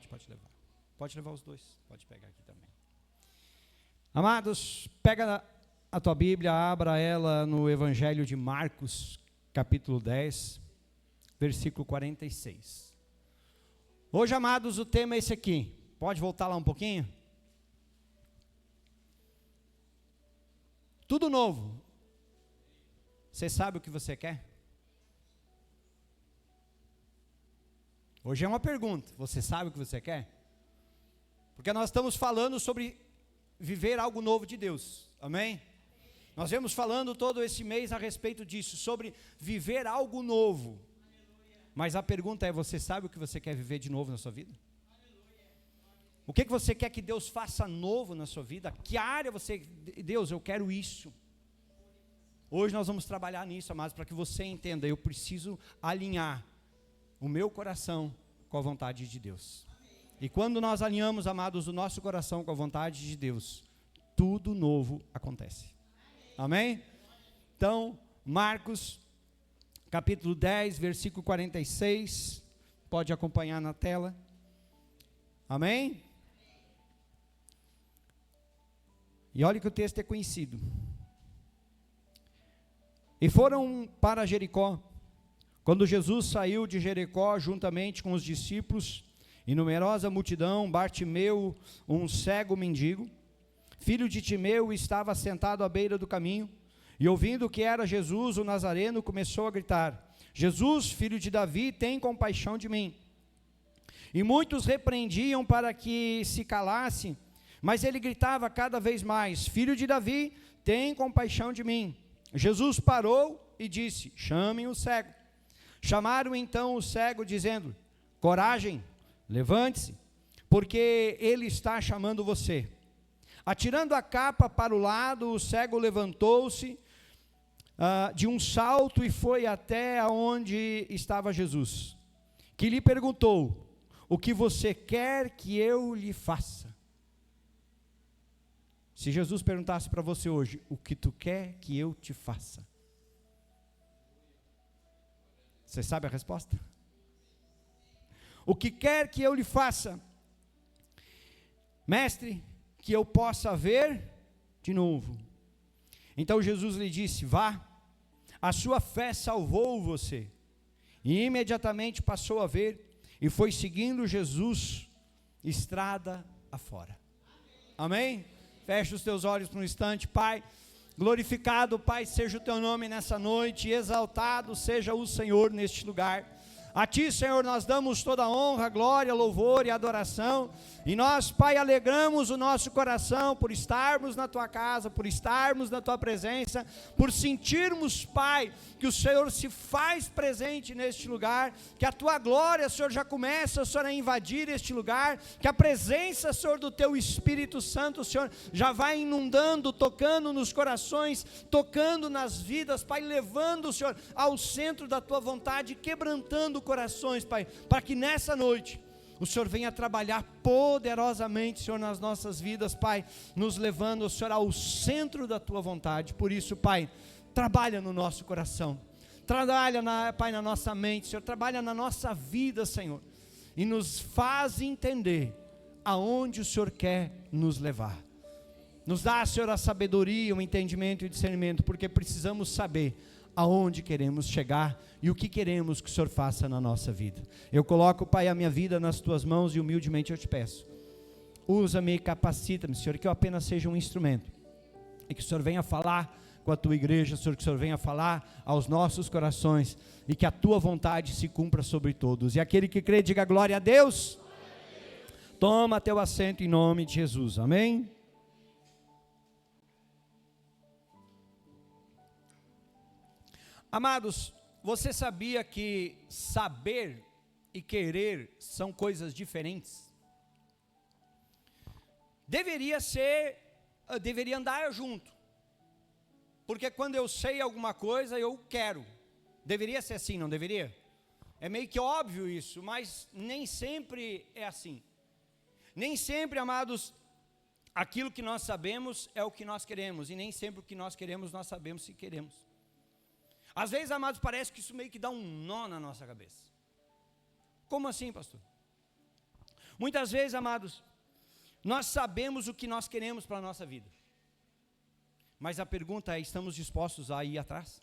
Pode levar. Pode levar os dois. Pode pegar aqui também. Amados, pega a tua Bíblia, abra ela no Evangelho de Marcos, capítulo 10, versículo 46. Hoje, amados, o tema é esse aqui. Pode voltar lá um pouquinho? Tudo novo. Você sabe o que você quer? Hoje é uma pergunta. Você sabe o que você quer? Porque nós estamos falando sobre viver algo novo de Deus. Amém? Nós vemos falando todo esse mês a respeito disso, sobre viver algo novo. Mas a pergunta é, você sabe o que você quer viver de novo na sua vida? O que você quer que Deus faça novo na sua vida? Que área você... Deus, eu quero isso. Hoje nós vamos trabalhar nisso, amados, para que você entenda, eu preciso alinhar o meu coração com a vontade de Deus. E quando nós alinhamos, amados, o nosso coração com a vontade de Deus, tudo novo acontece. Amém? Então, Marcos, capítulo 10, versículo 46, pode acompanhar na tela. Amém? E olha que o texto é conhecido. E foram para Jericó. Quando Jesus saiu de Jericó, juntamente com os discípulos e numerosa multidão, Bartimeu, um cego mendigo, filho de Timeu, estava sentado à beira do caminho, e ouvindo que era Jesus, o Nazareno, começou a gritar: Jesus, filho de Davi, tem compaixão de mim. E muitos repreendiam para que se calasse, mas ele gritava cada vez mais: Filho de Davi, tem compaixão de mim. Jesus parou e disse: chamem o cego. Chamaram então o cego, dizendo: coragem, levante-se, porque ele está chamando você. Atirando a capa para o lado, o cego levantou-se de um salto e foi até onde estava Jesus, que lhe perguntou: o que você quer que eu lhe faça? Se Jesus perguntasse para você hoje: o que tu quer que eu te faça? Você sabe a resposta? O que quer que eu lhe faça? Mestre, que eu possa ver de novo. Então Jesus lhe disse: vá, a sua fé salvou você. E imediatamente passou a ver, e foi seguindo Jesus, estrada afora. Amém? Fecha os teus olhos por um instante. Pai, glorificado, Pai, seja o teu nome nessa noite, e exaltado seja o Senhor neste lugar. A Ti, Senhor, nós damos toda a honra, glória, louvor e adoração, e nós, Pai, alegramos o nosso coração por estarmos na Tua casa, por estarmos na Tua presença, por sentirmos, Pai, que o Senhor se faz presente neste lugar, que a Tua glória, Senhor, já começa, Senhor, a invadir este lugar, que a presença, Senhor, do Teu Espírito Santo, Senhor, já vai inundando, tocando nos corações, tocando nas vidas, Pai, levando, Senhor, ao centro da Tua vontade, quebrantando corações, Pai, para que nessa noite o Senhor venha trabalhar poderosamente, Senhor, nas nossas vidas, Pai, nos levando, Senhor, ao centro da Tua vontade. Por isso, Pai, trabalha no nosso coração, trabalha, Pai, na nossa mente, Senhor, trabalha na nossa vida, Senhor, e nos faz entender aonde o Senhor quer nos levar. Nos dá, Senhor, a sabedoria, o entendimento e o discernimento, porque precisamos saber aonde queremos chegar e o que queremos que o Senhor faça na nossa vida. Eu coloco, Pai, a minha vida nas Tuas mãos e humildemente eu Te peço, usa-me e capacita-me, Senhor, que eu apenas seja um instrumento, e que o Senhor venha falar com a Tua igreja, Senhor, que o Senhor venha falar aos nossos corações, e que a Tua vontade se cumpra sobre todos. E aquele que crê, diga glória a Deus. Toma teu assento em nome de Jesus, amém? Amados, você sabia que saber e querer são coisas diferentes? Deveria andar junto, porque quando eu sei alguma coisa, eu quero. Deveria ser assim, não deveria? É meio que óbvio isso, mas nem sempre é assim. Nem sempre, amados, aquilo que nós sabemos é o que nós queremos, e nem sempre o que nós queremos, nós sabemos se queremos. Às vezes, amados, parece que isso meio que dá um nó na nossa cabeça. Como assim, pastor? Muitas vezes, amados, nós sabemos o que nós queremos para a nossa vida. Mas a pergunta é, estamos dispostos a ir atrás?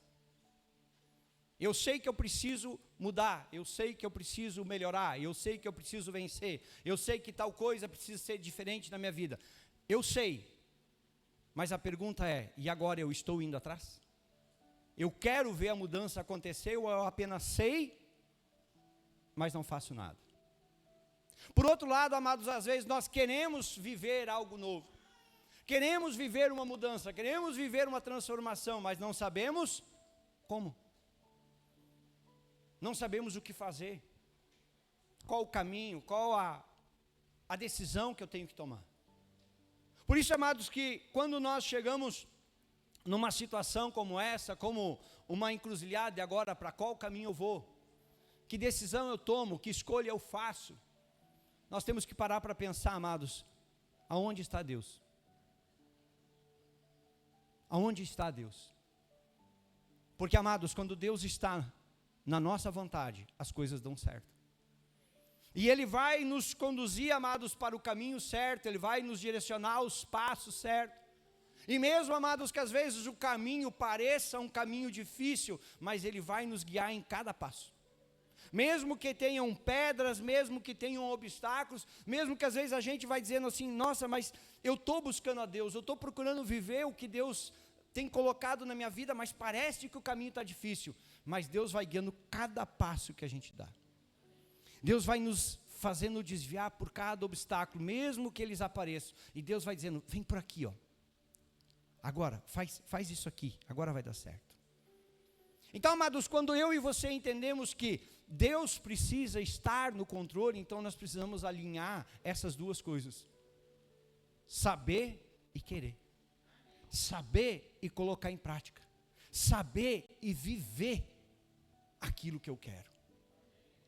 Eu sei que eu preciso mudar, eu sei que eu preciso melhorar, eu sei que eu preciso vencer, eu sei que tal coisa precisa ser diferente na minha vida. Eu sei, mas a pergunta é, e agora eu estou indo atrás? Eu quero ver a mudança acontecer ou eu apenas sei, mas não faço nada? Por outro lado, amados, às vezes nós queremos viver algo novo, queremos viver uma mudança, queremos viver uma transformação, mas não sabemos como. Não sabemos o que fazer, qual o caminho, qual a decisão que eu tenho que tomar. Por isso, amados, que quando nós chegamos numa situação como essa, como uma encruzilhada, e agora para qual caminho eu vou, que decisão eu tomo, que escolha eu faço, nós temos que parar para pensar, amados, aonde está Deus? Aonde está Deus? Porque, amados, quando Deus está na nossa vontade, as coisas dão certo. E Ele vai nos conduzir, amados, para o caminho certo, Ele vai nos direcionar os passos certos. E mesmo, amados, que às vezes o caminho pareça um caminho difícil, mas Ele vai nos guiar em cada passo. Mesmo que tenham pedras, mesmo que tenham obstáculos, mesmo que às vezes a gente vai dizendo assim, nossa, mas eu estou buscando a Deus, eu estou procurando viver o que Deus tem colocado na minha vida, mas parece que o caminho está difícil. Mas Deus vai guiando cada passo que a gente dá. Deus vai nos fazendo desviar por cada obstáculo, mesmo que eles apareçam. E Deus vai dizendo, vem por aqui, ó. Agora, faz isso aqui, agora vai dar certo. Então, amados, quando eu e você entendemos que Deus precisa estar no controle, então nós precisamos alinhar essas duas coisas. Saber e querer. Saber e colocar em prática. Saber e viver aquilo que eu quero.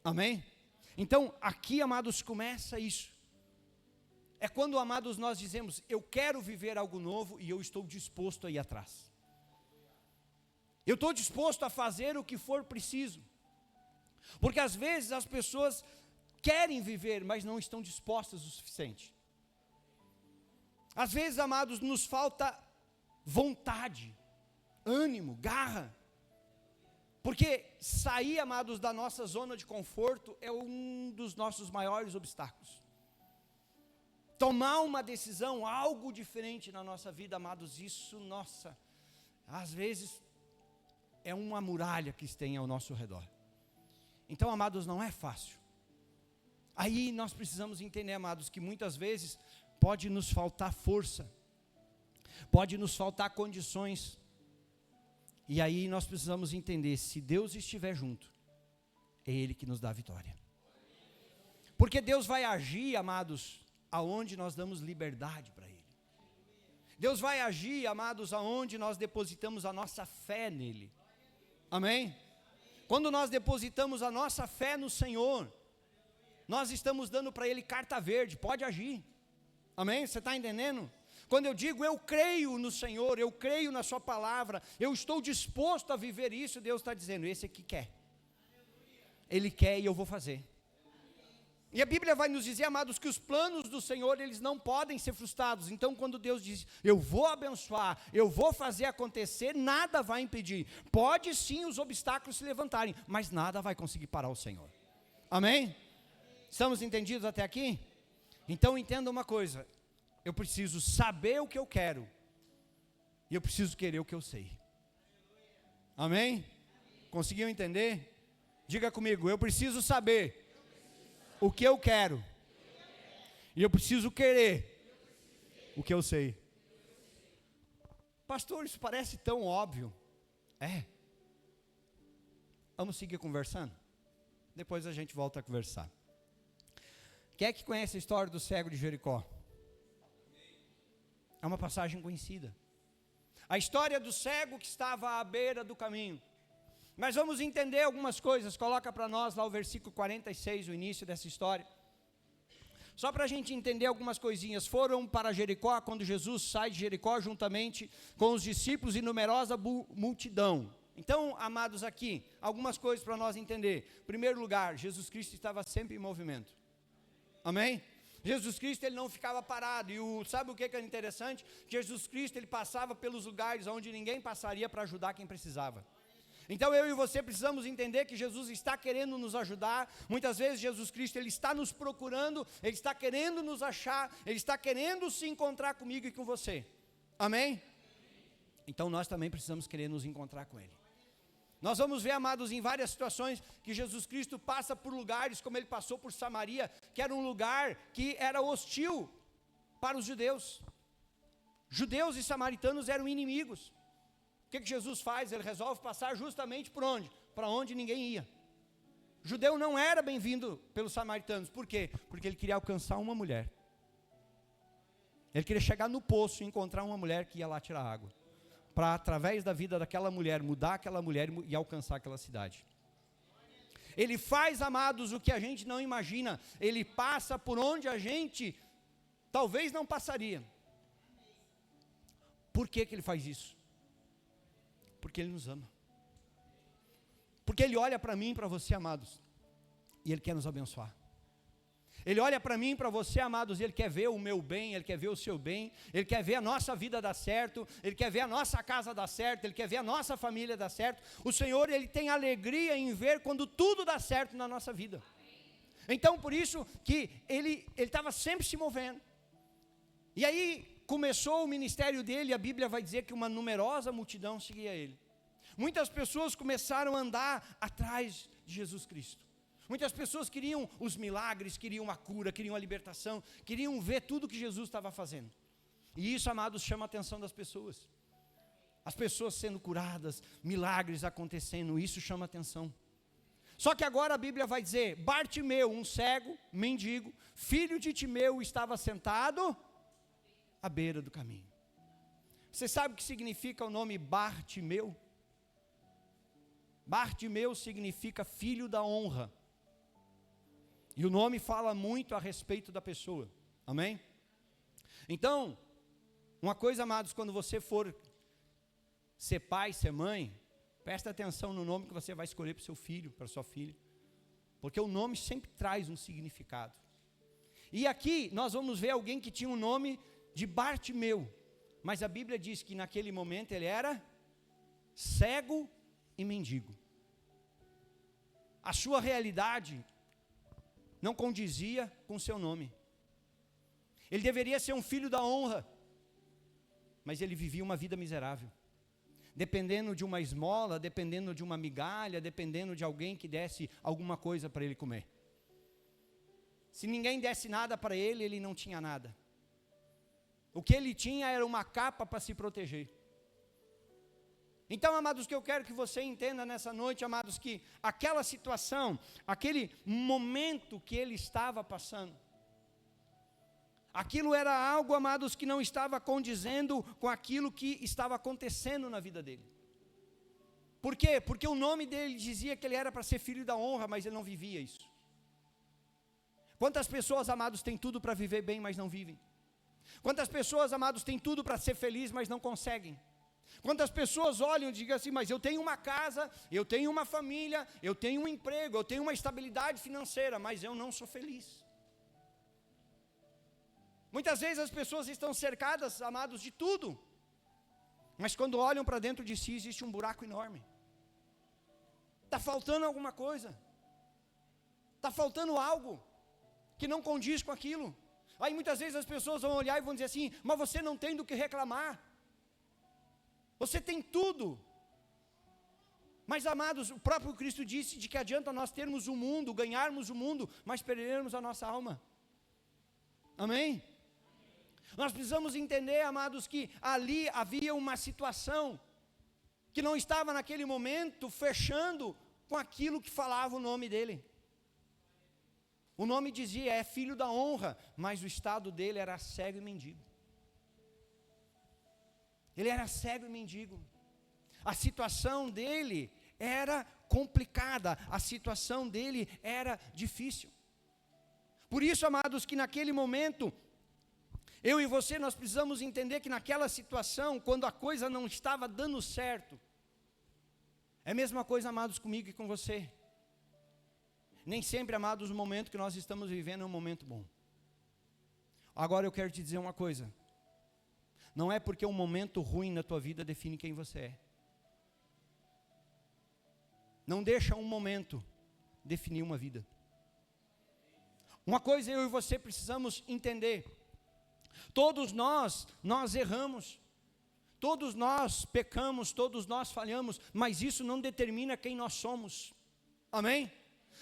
Amém? Então, aqui, amados, começa isso. É quando, amados, nós dizemos, eu quero viver algo novo e eu estou disposto a ir atrás. Eu estou disposto a fazer o que for preciso. Porque às vezes as pessoas querem viver, mas não estão dispostas o suficiente. Às vezes, amados, nos falta vontade, ânimo, garra. Porque sair, amados, da nossa zona de conforto é um dos nossos maiores obstáculos. Tomar uma decisão, algo diferente na nossa vida, amados, isso, nossa, às vezes é uma muralha que tem ao nosso redor. Então, amados, não é fácil. Aí nós precisamos entender, amados, que muitas vezes pode nos faltar força, pode nos faltar condições. E aí nós precisamos entender, se Deus estiver junto, é Ele que nos dá a vitória. Porque Deus vai agir, amados, aonde nós damos liberdade para Ele. Deus vai agir, amados, aonde nós depositamos a nossa fé nele. Amém? Quando nós depositamos a nossa fé no Senhor, nós estamos dando para Ele carta verde, pode agir. Amém? Você está entendendo? Quando eu digo eu creio no Senhor, eu creio na sua palavra, eu estou disposto a viver isso, Deus está dizendo, esse aqui quer. Ele quer e eu vou fazer. E a Bíblia vai nos dizer, amados, que os planos do Senhor, eles não podem ser frustrados. Então, quando Deus diz, eu vou abençoar, eu vou fazer acontecer, nada vai impedir. Pode sim os obstáculos se levantarem, mas nada vai conseguir parar o Senhor. Amém? Estamos entendidos até aqui? Então, entenda uma coisa. Eu preciso saber o que eu quero. E eu preciso querer o que eu sei. Amém? Conseguiu entender? Diga comigo, eu preciso saber o que eu quero. E eu preciso querer o que eu sei. Pastor, isso parece tão óbvio. É. Vamos seguir conversando? Depois a gente volta a conversar. Quem é que conhece a história do cego de Jericó? É uma passagem conhecida. A história do cego que estava à beira do caminho. Mas vamos entender algumas coisas. Coloca para nós lá o versículo 46, o início dessa história. Só para a gente entender algumas coisinhas. Foram para Jericó, quando Jesus sai de Jericó, juntamente com os discípulos e numerosa multidão. Então, amados, aqui, algumas coisas para nós entender. Em primeiro lugar, Jesus Cristo estava sempre em movimento. Amém? Jesus Cristo, ele não ficava parado. E sabe o que é interessante? Jesus Cristo, ele passava pelos lugares onde ninguém passaria para ajudar quem precisava. Então eu e você precisamos entender que Jesus está querendo nos ajudar. Muitas vezes Jesus Cristo, ele está nos procurando, ele está querendo nos achar, ele está querendo se encontrar comigo e com você. Amém? Então nós também precisamos querer nos encontrar com ele. Nós vamos ver, amados, em várias situações que Jesus Cristo passa por lugares, como ele passou por Samaria, que era um lugar que era hostil para os judeus. Judeus e samaritanos eram inimigos. O que Jesus faz? Ele resolve passar justamente por onde? Para onde ninguém ia. Judeu não era bem-vindo pelos samaritanos. Por quê? Porque ele queria alcançar uma mulher. Ele queria chegar no poço e encontrar uma mulher que ia lá tirar água. Para, através da vida daquela mulher, mudar aquela mulher e alcançar aquela cidade. Ele faz, amados, o que a gente não imagina. Ele passa por onde a gente talvez não passaria. Por que ele faz isso? Porque ele nos ama. Porque ele olha para mim e para você, amados, e ele quer nos abençoar. Ele olha para mim e para você, amados, e ele quer ver o meu bem, ele quer ver o seu bem, ele quer ver a nossa vida dar certo, ele quer ver a nossa casa dar certo, ele quer ver a nossa família dar certo. O Senhor, ele tem alegria em ver quando tudo dá certo na nossa vida. Então, por isso que ele estava sempre se movendo. E aí começou o ministério dele, a Bíblia vai dizer que uma numerosa multidão seguia ele. Muitas pessoas começaram a andar atrás de Jesus Cristo. Muitas pessoas queriam os milagres, queriam a cura, queriam a libertação, queriam ver tudo que Jesus estava fazendo. E isso, amados, chama a atenção das pessoas. As pessoas sendo curadas, milagres acontecendo, isso chama a atenção. Só que agora a Bíblia vai dizer, Bartimeu, um cego, mendigo, filho de Timeu, estava sentado à beira do caminho. Você sabe o que significa o nome Bartimeu? Bartimeu significa filho da honra. E o nome fala muito a respeito da pessoa. Amém? Então, uma coisa, amados, quando você for ser pai, ser mãe, presta atenção no nome que você vai escolher para o seu filho, para a sua filha. Porque o nome sempre traz um significado. E aqui nós vamos ver alguém que tinha o nome de Bartimeu, mas a Bíblia diz que naquele momento ele era cego e mendigo. A sua realidade não condizia com o seu nome. Ele deveria ser um filho da honra, mas ele vivia uma vida miserável, dependendo de uma esmola, dependendo de uma migalha, dependendo de alguém que desse alguma coisa para ele comer. Se ninguém desse nada para ele, ele não tinha nada. O que ele tinha era uma capa para se proteger. Então, amados, que eu quero que você entenda nessa noite, amados, que aquela situação, aquele momento que ele estava passando, aquilo era algo, amados, que não estava condizendo com aquilo que estava acontecendo na vida dele. Por quê? Porque o nome dele dizia que ele era para ser filho da honra, mas ele não vivia isso. Quantas pessoas, amados, têm tudo para viver bem, mas não vivem? Quantas pessoas, amados, têm tudo para ser feliz, mas não conseguem? Quantas pessoas olham e dizem assim, mas eu tenho uma casa, eu tenho uma família, eu tenho um emprego, eu tenho uma estabilidade financeira, mas eu não sou feliz. Muitas vezes as pessoas estão cercadas, amados, de tudo, mas quando olham para dentro de si, existe um buraco enorme. Está faltando alguma coisa, está faltando algo que não condiz com aquilo. Aí muitas vezes as pessoas vão olhar e vão dizer assim, mas você não tem do que reclamar. Você tem tudo. Mas, amados, o próprio Cristo disse de que adianta nós termos o mundo, ganharmos o mundo, mas perdermos a nossa alma. Amém? Nós precisamos entender, amados, que ali havia uma situação que não estava naquele momento fechando com aquilo que falava o nome dele. O nome dizia, é filho da honra, mas o estado dele era cego e mendigo. Ele era cego e mendigo. A situação dele era complicada, a situação dele era difícil. Por isso, amados, que naquele momento, eu e você, nós precisamos entender que naquela situação, quando a coisa não estava dando certo, é a mesma coisa, amados, comigo e com você. Nem sempre, amados, o momento que nós estamos vivendo é um momento bom. Agora eu quero te dizer uma coisa. Não é porque um momento ruim na tua vida define quem você é. Não deixa um momento definir uma vida. Uma coisa eu e você precisamos entender. Todos nós erramos. Todos nós pecamos, todos nós falhamos, mas isso não determina quem nós somos. Amém?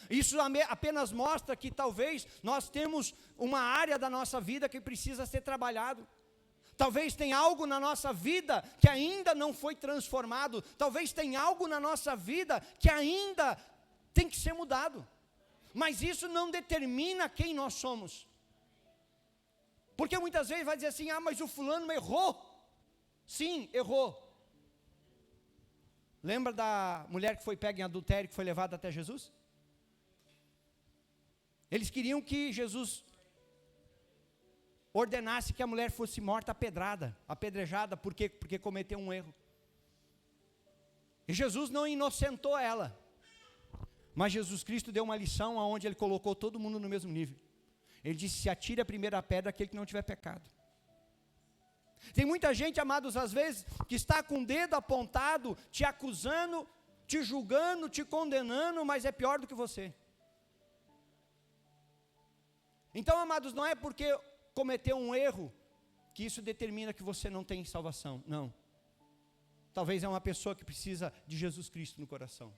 Isso apenas mostra que talvez nós temos uma área da nossa vida que precisa ser trabalhado. Talvez tenha algo na nossa vida que ainda não foi transformado. Talvez tenha algo na nossa vida que ainda tem que ser mudado. Mas isso não determina quem nós somos. Porque muitas vezes vai dizer assim, mas o fulano errou. Sim, errou. Lembra da mulher que foi pega em adultério, que foi levada até Jesus? Eles queriam que Jesus ordenasse que a mulher fosse morta apedrejada, porque cometeu um erro. E Jesus não inocentou ela. Mas Jesus Cristo deu uma lição onde ele colocou todo mundo no mesmo nível. Ele disse, se atire a primeira pedra aquele que não tiver pecado. Tem muita gente, amados, às vezes, que está com o dedo apontado, te acusando, te julgando, te condenando, mas é pior do que você. Então, amados, não é porque cometeu um erro que isso determina que você não tem salvação, não. Talvez é uma pessoa que precisa de Jesus Cristo no coração.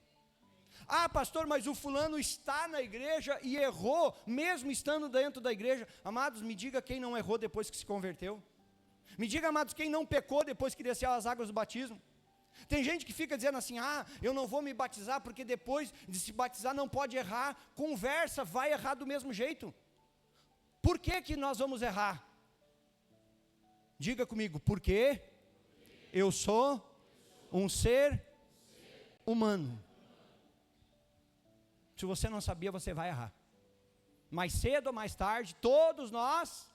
Pastor, mas o fulano está na igreja e errou, mesmo estando dentro da igreja. Amados, me diga quem não errou depois que se converteu. Me diga, amados, quem não pecou depois que desceu as águas do batismo. Tem gente que fica dizendo assim, eu não vou me batizar porque depois de se batizar não pode errar. Conversa, vai errar do mesmo jeito. Por que nós vamos errar? Diga comigo, porque eu sou um ser humano. Se você não sabia, você vai errar. Mais cedo ou mais tarde, todos nós.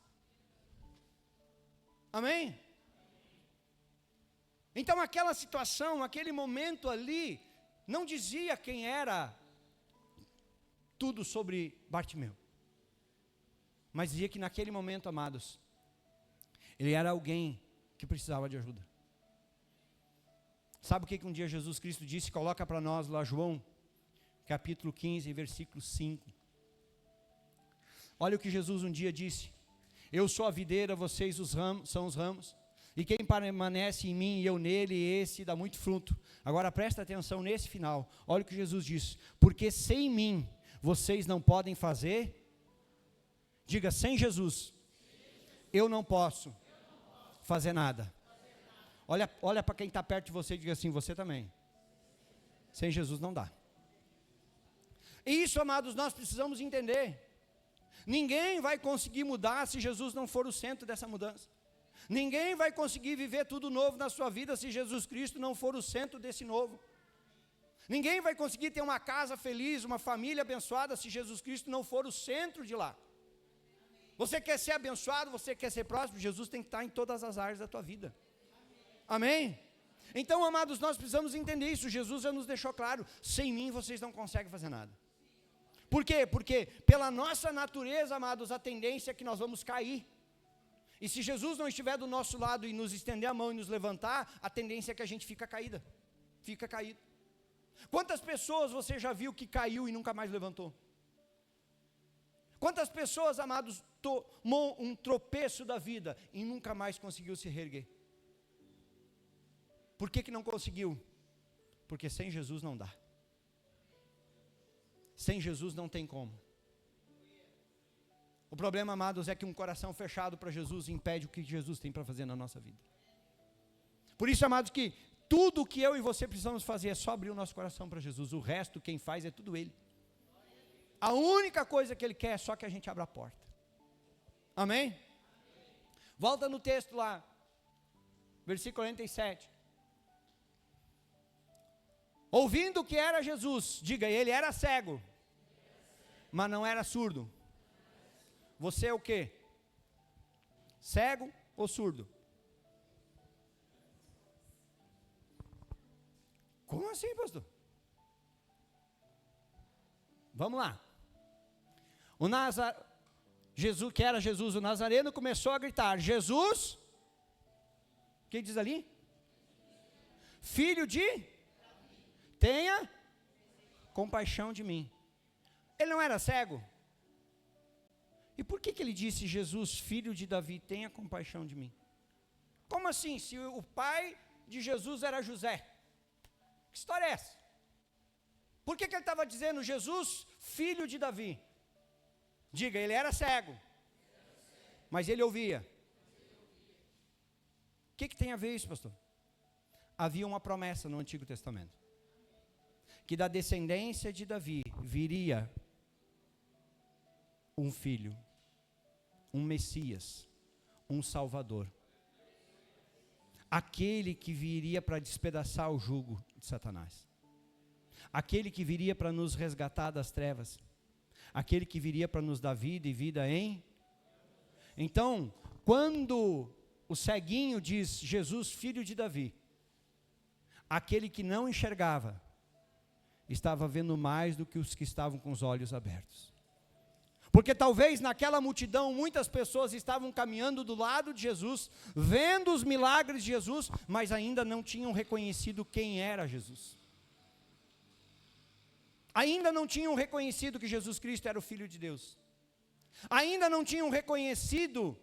Amém? Então aquela situação, aquele momento ali, não dizia quem era tudo sobre Bartimeu. Mas dizia que naquele momento, amados, ele era alguém que precisava de ajuda. Sabe o que um dia Jesus Cristo disse? Coloca para nós lá João, capítulo 15, versículo 5. Olha o que Jesus um dia disse. Eu sou a videira, vocês são os ramos. E quem permanece em mim e eu nele, esse dá muito fruto. Agora presta atenção nesse final. Olha o que Jesus disse. Porque sem mim, vocês não podem fazer. Diga, sem Jesus, eu não posso fazer nada. Olha para quem está perto de você e diga assim, você também. Sem Jesus não dá. E isso, amados, nós precisamos entender. Ninguém vai conseguir mudar se Jesus não for o centro dessa mudança. Ninguém vai conseguir viver tudo novo na sua vida se Jesus Cristo não for o centro desse novo. Ninguém vai conseguir ter uma casa feliz, uma família abençoada se Jesus Cristo não for o centro de lá. Você quer ser abençoado, você quer ser próspero, Jesus tem que estar em todas as áreas da tua vida. Amém? Então, amados, nós precisamos entender isso. Jesus já nos deixou claro, sem mim vocês não conseguem fazer nada. Por quê? Porque pela nossa natureza, amados, a tendência é que nós vamos cair. E se Jesus não estiver do nosso lado e nos estender a mão e nos levantar, a tendência é que a gente fica caído. Quantas pessoas você já viu que caiu e nunca mais levantou? Quantas pessoas, amados, tomou um tropeço da vida e nunca mais conseguiu se reerguer? Por que não conseguiu? Porque sem Jesus não dá. Sem Jesus não tem como. O problema, amados, é que um coração fechado para Jesus impede o que Jesus tem para fazer na nossa vida. Por isso, amados, que tudo o que eu e você precisamos fazer é só abrir o nosso coração para Jesus. O resto, quem faz é tudo Ele. A única coisa que Ele quer é só que a gente abra a porta. Amém? Volta no texto lá, versículo 47. Ouvindo que era Jesus, diga, ele era cego, mas não era surdo. Você é o quê? Cego ou surdo? Como assim, pastor? Vamos lá. Jesus, que era Jesus o Nazareno, começou a gritar: Jesus, o que diz ali? Filho de, tenha compaixão de mim. Ele não era cego? E por que ele disse: Jesus, filho de Davi, tenha compaixão de mim? Como assim, se o pai de Jesus era José? Que história é essa? Por que ele estava dizendo Jesus, filho de Davi? Diga, ele era cego, mas ele ouvia. O que tem a ver isso, pastor? Havia uma promessa no Antigo Testamento, que da descendência de Davi viria um filho, um Messias, um Salvador. Aquele que viria para despedaçar o jugo de Satanás. Aquele que viria para nos resgatar das trevas. Aquele que viria para nos dar vida e vida em... Então, quando o ceguinho diz Jesus, filho de Davi, aquele que não enxergava, estava vendo mais do que os que estavam com os olhos abertos. Porque talvez naquela multidão muitas pessoas estavam caminhando do lado de Jesus, vendo os milagres de Jesus, mas ainda não tinham reconhecido quem era Jesus. Ainda não tinham reconhecido que Jesus Cristo era o Filho de Deus. Ainda não tinham reconhecido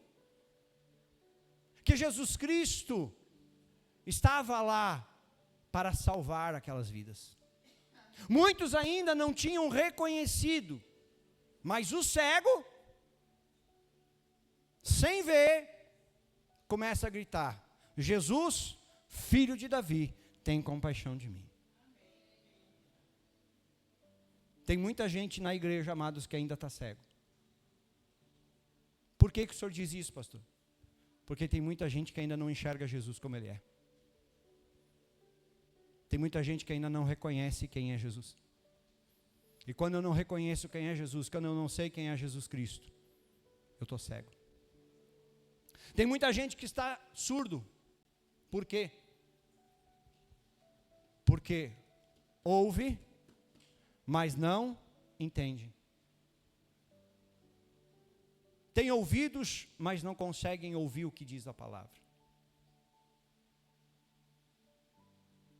que Jesus Cristo estava lá para salvar aquelas vidas. Muitos ainda não tinham reconhecido, mas o cego, sem ver, começa a gritar: Jesus, filho de Davi, tem compaixão de mim. Tem muita gente na igreja, amados, que ainda está cego. Por que o senhor diz isso, pastor? Porque tem muita gente que ainda não enxerga Jesus como Ele é. Tem muita gente que ainda não reconhece quem é Jesus. E quando eu não reconheço quem é Jesus, quando eu não sei quem é Jesus Cristo, eu estou cego. Tem muita gente que está surdo. Por quê? Porque ouve, mas não entende. Tem ouvidos, mas não conseguem ouvir o que diz a palavra.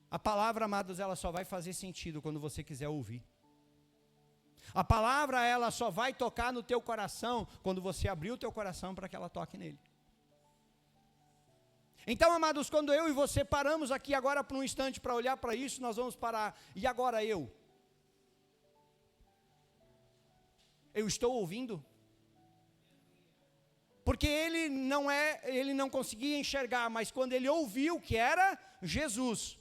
A palavra, amados, ela só vai fazer sentido quando você quiser ouvir. A palavra, ela só vai tocar no teu coração quando você abrir o teu coração para que ela toque nele. Então, amados, quando eu e você paramos aqui agora por um instante para olhar para isso, nós vamos parar. E agora eu? Eu estou ouvindo? Porque ele não conseguia enxergar, mas quando ele ouviu que era Jesus,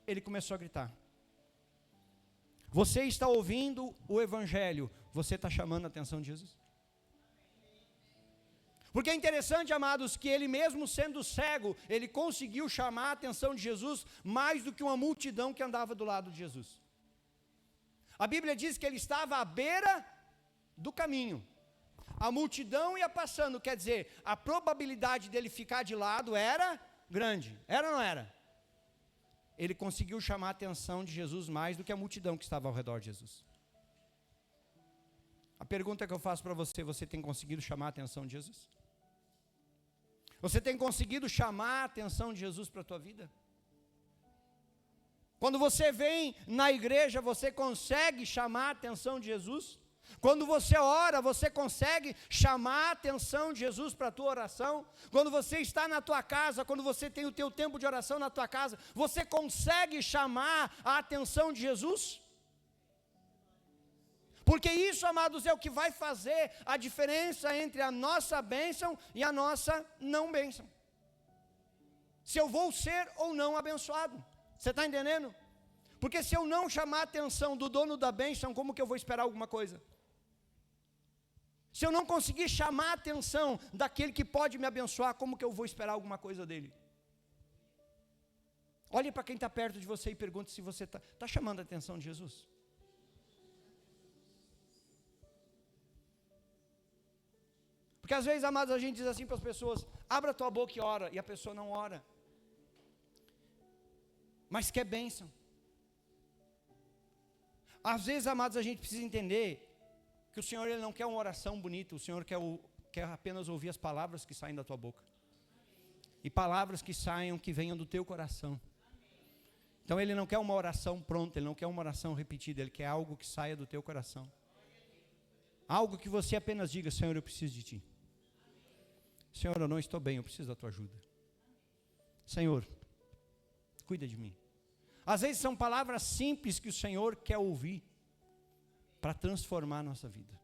ele começou a gritar. Você está ouvindo o Evangelho, você está chamando a atenção de Jesus? Porque é interessante, amados, que ele mesmo sendo cego, ele conseguiu chamar a atenção de Jesus mais do que uma multidão que andava do lado de Jesus. A Bíblia diz que ele estava à beira do caminho. A multidão ia passando, quer dizer, a probabilidade dele ficar de lado era grande. Era ou não era? Ele conseguiu chamar a atenção de Jesus mais do que a multidão que estava ao redor de Jesus. A pergunta que eu faço para você: você tem conseguido chamar a atenção de Jesus? Você tem conseguido chamar a atenção de Jesus para a tua vida? Quando você vem na igreja, você consegue chamar a atenção de Jesus? Quando você ora, você consegue chamar a atenção de Jesus para a tua oração? Quando você está na tua casa, quando você tem o teu tempo de oração na tua casa, você consegue chamar a atenção de Jesus? Porque isso, amados, é o que vai fazer a diferença entre a nossa bênção e a nossa não bênção. Se eu vou ser ou não abençoado. Você está entendendo? Porque se eu não chamar a atenção do dono da bênção, como que eu vou esperar alguma coisa? Se eu não conseguir chamar a atenção daquele que pode me abençoar, como que eu vou esperar alguma coisa dele? Olhe para quem está perto de você e pergunte se você está chamando a atenção de Jesus. Porque às vezes, amados, a gente diz assim para as pessoas: abra a tua boca e ora, e a pessoa não ora. Mas quer bênção. Às vezes, amados, a gente precisa entender que que o Senhor ele não quer uma oração bonita, o Senhor quer apenas ouvir as palavras que saem da tua boca. E palavras que saiam, que venham do teu coração. Então Ele não quer uma oração pronta, Ele não quer uma oração repetida, Ele quer algo que saia do teu coração. Algo que você apenas diga: Senhor, eu preciso de Ti. Senhor, eu não estou bem, eu preciso da Tua ajuda. Senhor, cuida de mim. Às vezes são palavras simples que o Senhor quer ouvir para transformar a nossa vida.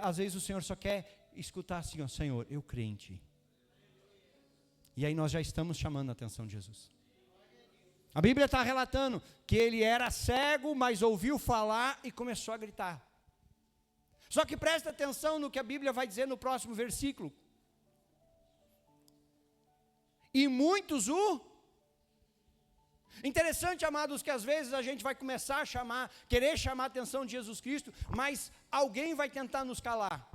Às vezes o Senhor só quer escutar assim: ó, Senhor, eu creio em Ti. E aí nós já estamos chamando a atenção de Jesus. A Bíblia está relatando que ele era cego, mas ouviu falar e começou a gritar. Só que presta atenção no que a Bíblia vai dizer no próximo versículo. E muitos o... Interessante, amados, que às vezes a gente vai começar a querer chamar a atenção de Jesus Cristo, mas alguém vai tentar nos calar.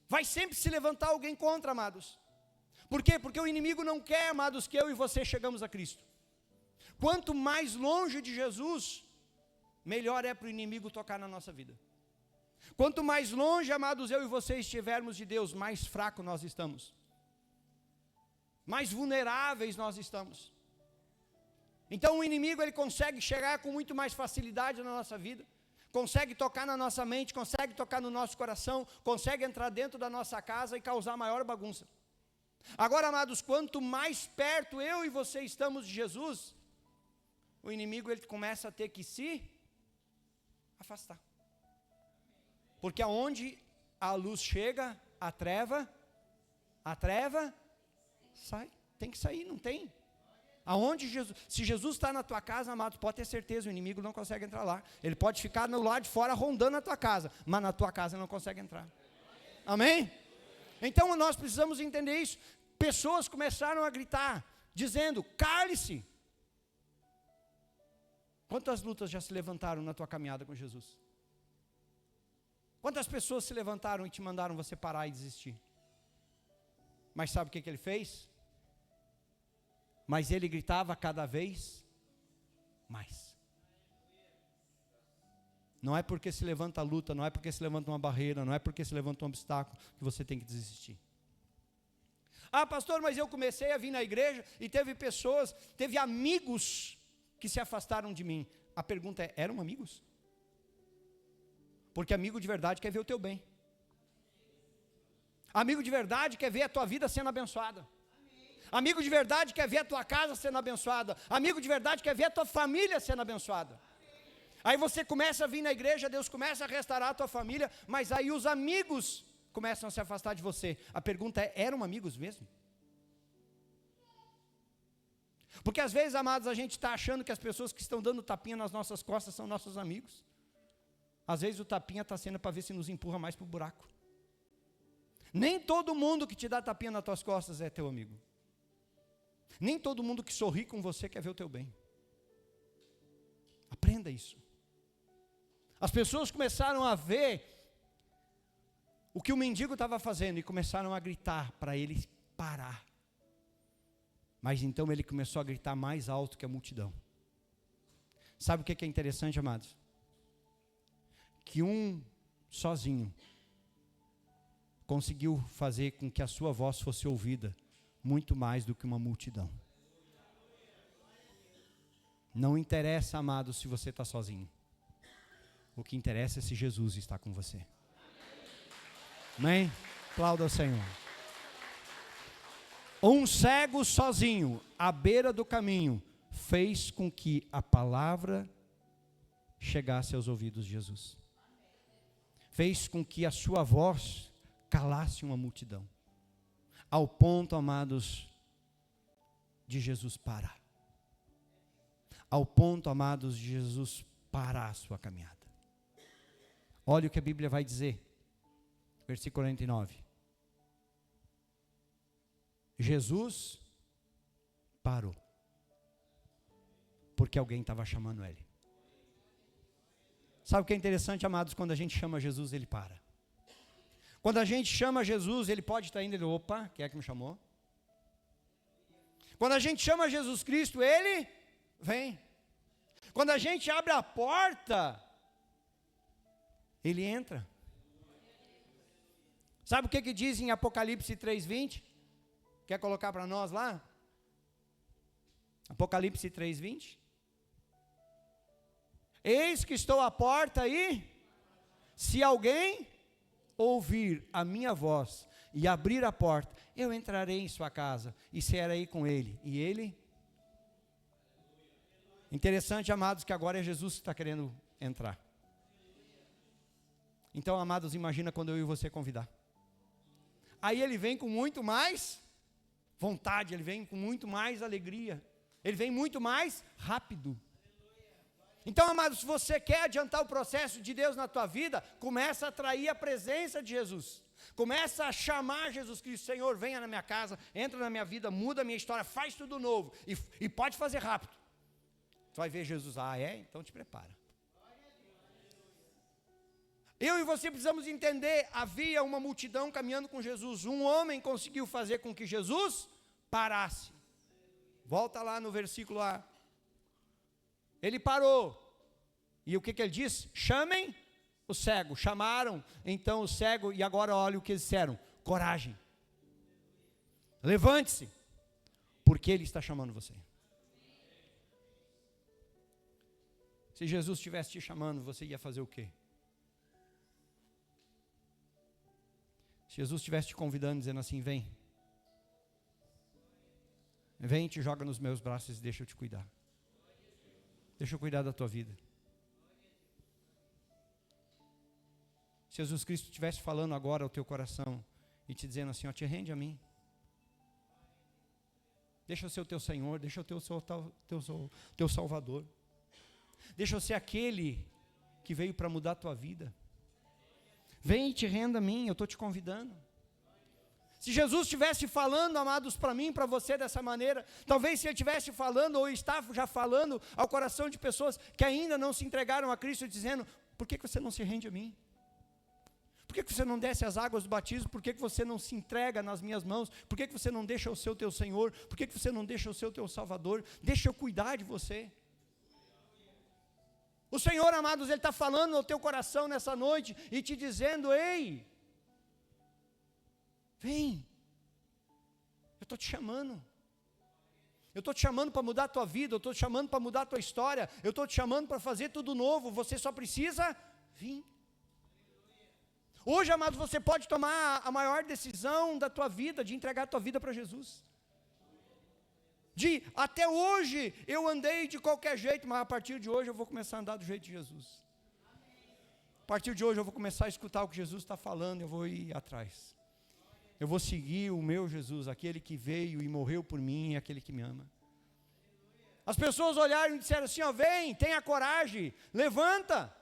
Vai sempre se levantar alguém contra, amados. Por quê? Porque o inimigo não quer, amados, que eu e você chegamos a Cristo. Quanto mais longe de Jesus, melhor é para o inimigo tocar na nossa vida. Quanto mais longe, amados, eu e você estivermos de Deus, mais fraco nós estamos. Mais vulneráveis nós estamos. Então o inimigo ele consegue chegar com muito mais facilidade na nossa vida. Consegue tocar na nossa mente, consegue tocar no nosso coração, consegue entrar dentro da nossa casa e causar maior bagunça. Agora, amados, quanto mais perto eu e você estamos de Jesus, o inimigo ele começa a ter que se afastar. Porque aonde a luz chega, a treva sai, tem que sair, não tem. Aonde Jesus, se Jesus está na tua casa, amado, pode ter certeza, o inimigo não consegue entrar lá. Ele pode ficar no lado de fora rondando na tua casa, mas na tua casa não consegue entrar. Amém? Então nós precisamos entender isso. Pessoas começaram a gritar, dizendo: cale-se. Quantas lutas já se levantaram na tua caminhada com Jesus? Quantas pessoas se levantaram e te mandaram você parar e desistir? Mas sabe o que ele fez? Mas ele gritava cada vez mais. Não é porque se levanta a luta, não é porque se levanta uma barreira, não é porque se levanta um obstáculo que você tem que desistir. Ah, pastor, mas eu comecei a vir na igreja e teve amigos que se afastaram de mim. A pergunta é: eram amigos? Porque amigo de verdade quer ver o teu bem. Amigo de verdade quer ver a tua vida sendo abençoada. Amigo de verdade quer ver a tua casa sendo abençoada. Amigo de verdade quer ver a tua família sendo abençoada. Aí você começa a vir na igreja, Deus começa a restaurar a tua família, mas aí os amigos começam a se afastar de você. A pergunta é: eram amigos mesmo? Porque às vezes, amados, a gente está achando que as pessoas que estão dando tapinha nas nossas costas são nossos amigos. Às vezes o tapinha está sendo para ver se nos empurra mais para o buraco. Nem todo mundo que te dá tapinha nas tuas costas é teu amigo. Nem todo mundo que sorri com você quer ver o teu bem. Aprenda isso. As pessoas começaram a ver o que o mendigo estava fazendo e começaram a gritar para ele parar. Mas então ele começou a gritar mais alto que a multidão. Sabe o que é interessante, amados? Que um sozinho conseguiu fazer com que a sua voz fosse ouvida muito mais do que uma multidão. Não interessa, amado, se você está sozinho. O que interessa é se Jesus está com você. Amém? Aplauda ao Senhor. Um cego sozinho, à beira do caminho, fez com que a palavra chegasse aos ouvidos de Jesus. Fez com que a sua voz calasse uma multidão. Ao ponto, amados, de Jesus parar. Ao ponto, amados, de Jesus parar a sua caminhada. Olha o que a Bíblia vai dizer. Versículo 49. Jesus parou. Porque alguém estava chamando ele. Sabe o que é interessante, amados? Quando a gente chama Jesus, ele para. Quando a gente chama Jesus, ele pode estar indo, ele, opa, quem é que me chamou? Quando a gente chama Jesus Cristo, ele vem. Quando a gente abre a porta, Ele entra. Sabe o que diz em Apocalipse 3:20? Quer colocar para nós lá? Apocalipse 3:20. Eis que estou à porta e, se alguém ouvir a minha voz e abrir a porta, eu entrarei em sua casa e cearei com ele. E ele... Interessante, amados, que agora é Jesus que está querendo entrar. Então, amados, imagina quando eu e você convidar. Aí ele vem com muito mais vontade, ele vem com muito mais alegria, ele vem muito mais rápido. Então, amados, se você quer adiantar o processo de Deus na tua vida, começa a atrair a presença de Jesus. Começa a chamar Jesus Cristo. Senhor, venha na minha casa, entra na minha vida, muda a minha história, faz tudo novo. E pode fazer rápido. Tu vai ver Jesus, então te prepara. Eu e você precisamos entender, havia uma multidão caminhando com Jesus. Um homem conseguiu fazer com que Jesus parasse. Volta lá no versículo A. Ele parou. E o que ele disse? Chamem o cego. Chamaram então o cego e agora olha o que eles disseram. Coragem. Levante-se, porque Ele está chamando você. Se Jesus estivesse te chamando, você ia fazer o quê? Se Jesus estivesse te convidando, dizendo assim, vem. Vem e te joga nos meus braços e deixa eu te cuidar. Deixa eu cuidar da tua vida. Se Jesus Cristo estivesse falando agora ao teu coração e te dizendo assim, te rende a mim. Deixa eu ser o teu Senhor, deixa eu ser o teu Salvador. Deixa eu ser aquele que veio para mudar a tua vida. Vem e te renda a mim, eu estou te convidando. Se Jesus estivesse falando, amados, para mim, para você dessa maneira, talvez se Ele estivesse falando, ou está já falando ao coração de pessoas que ainda não se entregaram a Cristo, dizendo, por que você não se rende a mim? Por que você não desce as águas do batismo? Por que você não se entrega nas minhas mãos? Por que você não deixa eu ser o teu Senhor? Por que você não deixa eu ser o teu Salvador? Deixa eu cuidar de você. O Senhor, amados, Ele está falando ao teu coração nessa noite e te dizendo, ei, vem, eu estou te chamando. Eu estou te chamando para mudar a tua vida, eu estou te chamando para mudar a tua história, eu estou te chamando para fazer tudo novo, você só precisa vir. Hoje, amados, você pode tomar a maior decisão da tua vida, de entregar a tua vida para Jesus. Até hoje eu andei de qualquer jeito, mas a partir de hoje eu vou começar a andar do jeito de Jesus. A partir de hoje eu vou começar a escutar o que Jesus está falando, eu vou ir atrás. Eu vou seguir o meu Jesus, aquele que veio e morreu por mim, aquele que me ama. As pessoas olharam e disseram assim, vem, tenha coragem, levanta.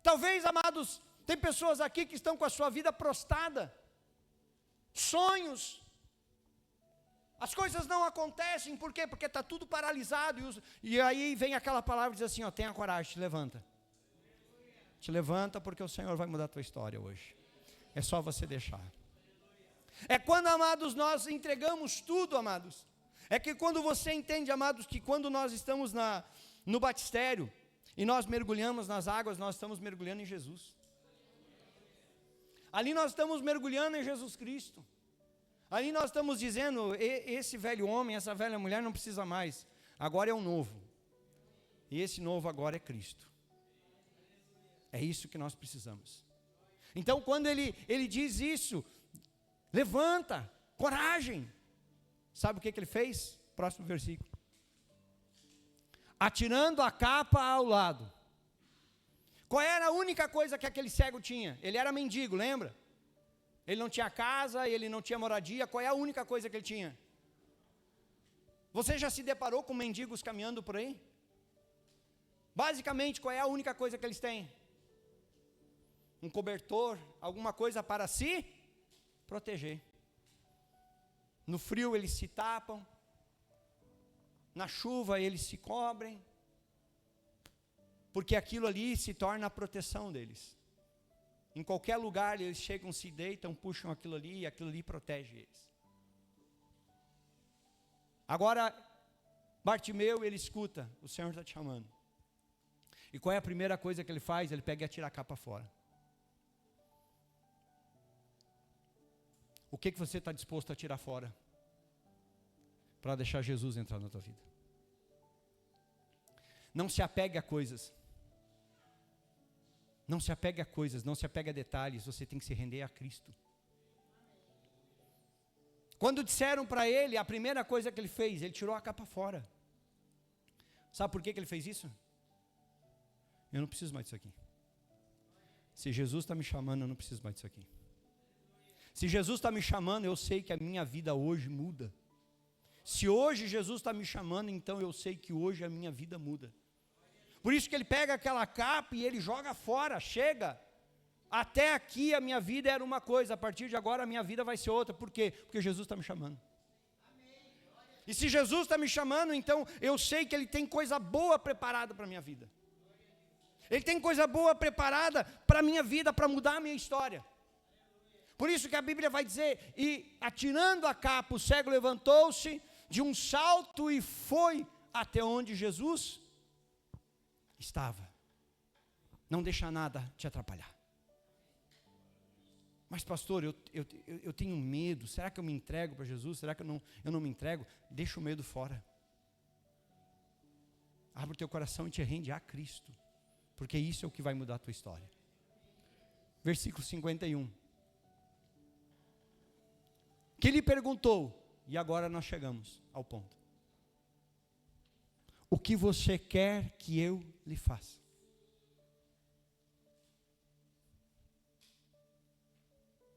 Talvez, amados, tem pessoas aqui que estão com a sua vida prostrada, sonhos, as coisas não acontecem, por quê? Porque está tudo paralisado, e aí vem aquela palavra e diz assim, tenha coragem, te levanta. Te levanta porque o Senhor vai mudar a tua história hoje. É só você deixar. É quando, amados, nós entregamos tudo, amados. É que quando você entende, amados, que quando nós estamos no batistério, e nós mergulhamos nas águas, nós estamos mergulhando em Jesus. Ali nós estamos mergulhando em Jesus Cristo. Ali nós estamos dizendo, esse velho homem, essa velha mulher não precisa mais. Agora é um novo. E esse novo agora é Cristo. É isso que nós precisamos. Então quando ele diz isso, levanta, coragem. Sabe o que ele fez? Próximo versículo. Atirando a capa ao lado. Qual era a única coisa que aquele cego tinha? Ele era mendigo, lembra? Ele não tinha casa, ele não tinha moradia. Qual é a única coisa que ele tinha? Você já se deparou com mendigos caminhando por aí? Basicamente, qual é a única coisa que eles têm? Um cobertor, alguma coisa para se proteger. No frio eles se tapam, na chuva eles se cobrem, porque aquilo ali se torna a proteção deles. Em qualquer lugar eles chegam, se deitam, puxam aquilo ali e aquilo ali protege eles. Agora, Bartimeu, ele escuta, o Senhor está te chamando. E qual é a primeira coisa que ele faz? Ele pega e atira a capa fora. O que você está disposto a tirar fora para deixar Jesus entrar na tua vida? Não se apegue a coisas. Não se apegue a coisas, não se apegue a detalhes, você tem que se render a Cristo. Quando disseram para ele, a primeira coisa que ele fez, ele tirou a capa fora. Sabe por que ele fez isso? Eu não preciso mais disso aqui. Se Jesus está me chamando, eu não preciso mais disso aqui. Se Jesus está me chamando, eu sei que a minha vida hoje muda. Se hoje Jesus está me chamando, então eu sei que hoje a minha vida muda. Por isso que ele pega aquela capa e ele joga fora, chega. Até aqui a minha vida era uma coisa, a partir de agora a minha vida vai ser outra. Por quê? Porque Jesus está me chamando. E se Jesus está me chamando, então eu sei que Ele tem coisa boa preparada para a minha vida. Ele tem coisa boa preparada para a minha vida, para mudar a minha história. Por isso que a Bíblia vai dizer, e atirando a capa, o cego levantou-se de um salto e foi até onde Jesus estava. Não deixa nada te atrapalhar. Mas pastor, eu tenho medo, será que eu me entrego para Jesus? Será que eu não me entrego? Deixa o medo fora. Abre o teu coração e te rende a Cristo, porque isso é o que vai mudar a tua história. Versículo 51. Que lhe perguntou, e agora nós chegamos ao ponto. O que você quer que eu lhe faça?